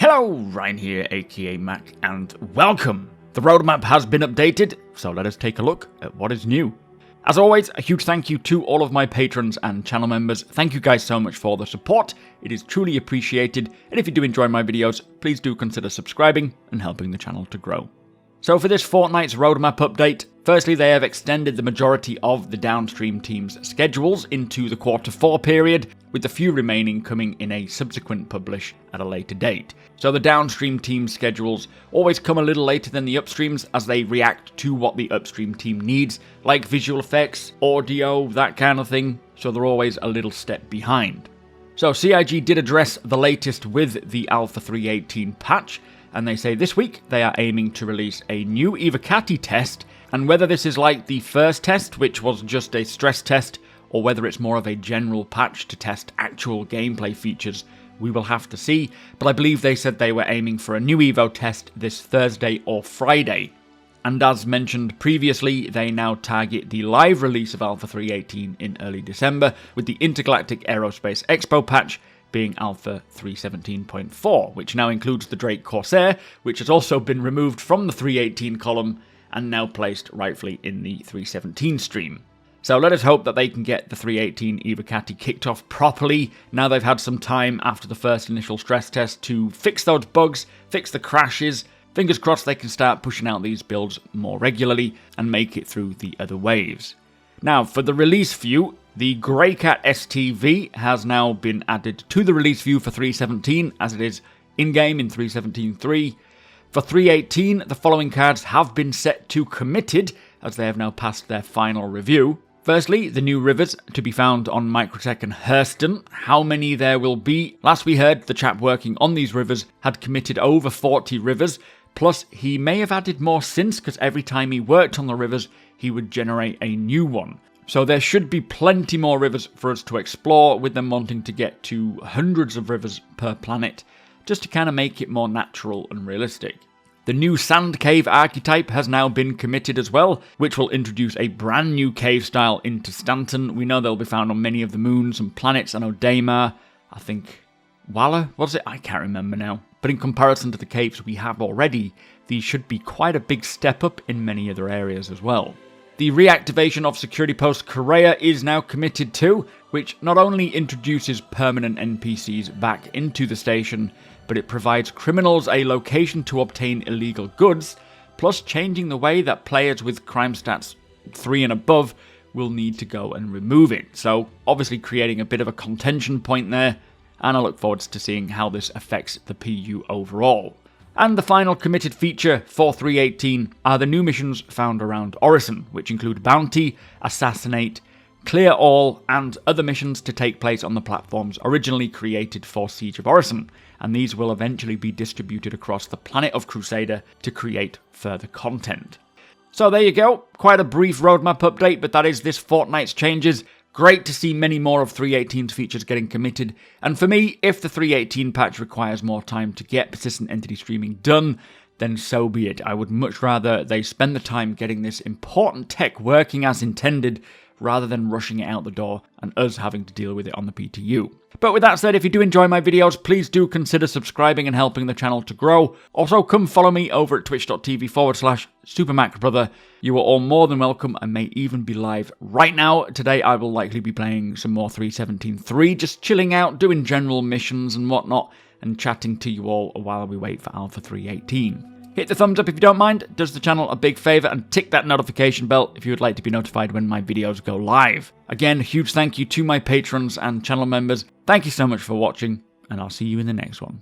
Hello, Ryan here, aka Mac, and welcome! The roadmap has been updated, so let us take a look at what is new. As always, a huge thank you to all of my patrons and channel members. Thank you guys so much for the support. It is truly appreciated, and if you do enjoy my videos, please do consider subscribing and helping the channel to grow. So for this fortnight's roadmap update, firstly they have extended the majority of the downstream teams' schedules into the Q4 period, with the few remaining coming in a subsequent publish at a later date. So the downstream team schedules always come a little later than the upstreams as they react to what the upstream team needs, like visual effects, audio, that kind of thing, so they're always a little step behind. So CIG did address the latest with the Alpha 3.18 patch, and they say this week they are aiming to release a new Evocati test, and whether this is like the first test, which was just a stress test, or whether it's more of a general patch to test actual gameplay features, we will have to see, but I believe they said they were aiming for a new Evo test this Thursday or Friday. And as mentioned previously, they now target the live release of Alpha 3.18 in early December, with the Intergalactic Aerospace Expo patch being Alpha 3.17.4, which now includes the Drake Corsair, which has also been removed from the 3.18 column and now placed rightfully in the 3.17 stream. So let us hope that they can get the 3.18 Evocati kicked off properly, now they've had some time after the first initial stress test to fix those bugs, fix the crashes. Fingers crossed they can start pushing out these builds more regularly and make it through the other waves. Now, for the release view, the Greycat STV has now been added to the release view for 3.17, as it is in-game in 3.17.3. For 3.18, the following cards have been set to committed, as they have now passed their final review. Firstly, the new rivers to be found on Microtech and Hurston. How many there will be? Last we heard, the chap working on these rivers had committed over 40 rivers, plus he may have added more since, because every time he worked on the rivers, he would generate a new one. So there should be plenty more rivers for us to explore, with them wanting to get to hundreds of rivers per planet, just to kind of make it more natural and realistic. The new Sand Cave archetype has now been committed as well, which will introduce a brand new cave style into Stanton. We know they'll be found on many of the moons and planets. I know Daymar, I think Walla, was it? I can't remember now. But in comparison to the caves we have already, these should be quite a big step up in many other areas as well. The reactivation of Security Post Correa is now committed too, which not only introduces permanent NPCs back into the station, but it provides criminals a location to obtain illegal goods, plus changing the way that players with crime stats 3 and above will need to go and remove it. So obviously creating a bit of a contention point there, and I look forward to seeing how this affects the PU overall. And the final committed feature for 3.18 are the new missions found around Orison, which include Bounty, Assassinate, Clear All, and other missions to take place on the platforms originally created for Siege of Orison, and these will eventually be distributed across the planet of Crusader to create further content. So there you go, quite a brief roadmap update, but that is this fortnight's changes. Great to see many more of 3.18's features getting committed, and for me, if the 3.18 patch requires more time to get persistent entity streaming done, then so be it. I would much rather they spend the time getting this important tech working as intended, rather than rushing it out the door and us having to deal with it on the PTU. But with that said, if you do enjoy my videos, please do consider subscribing and helping the channel to grow. Also, come follow me over at twitch.tv/supermacbrother. You are all more than welcome and may even be live right now. Today I will likely be playing some more 3.17.3, just chilling out, doing general missions and whatnot, and chatting to you all while we wait for Alpha 3.18. Hit the thumbs up if you don't mind, it does the channel a big favour, and tick that notification bell if you would like to be notified when my videos go live. Again, huge thank you to my patrons and channel members. Thank you so much for watching, and I'll see you in the next one.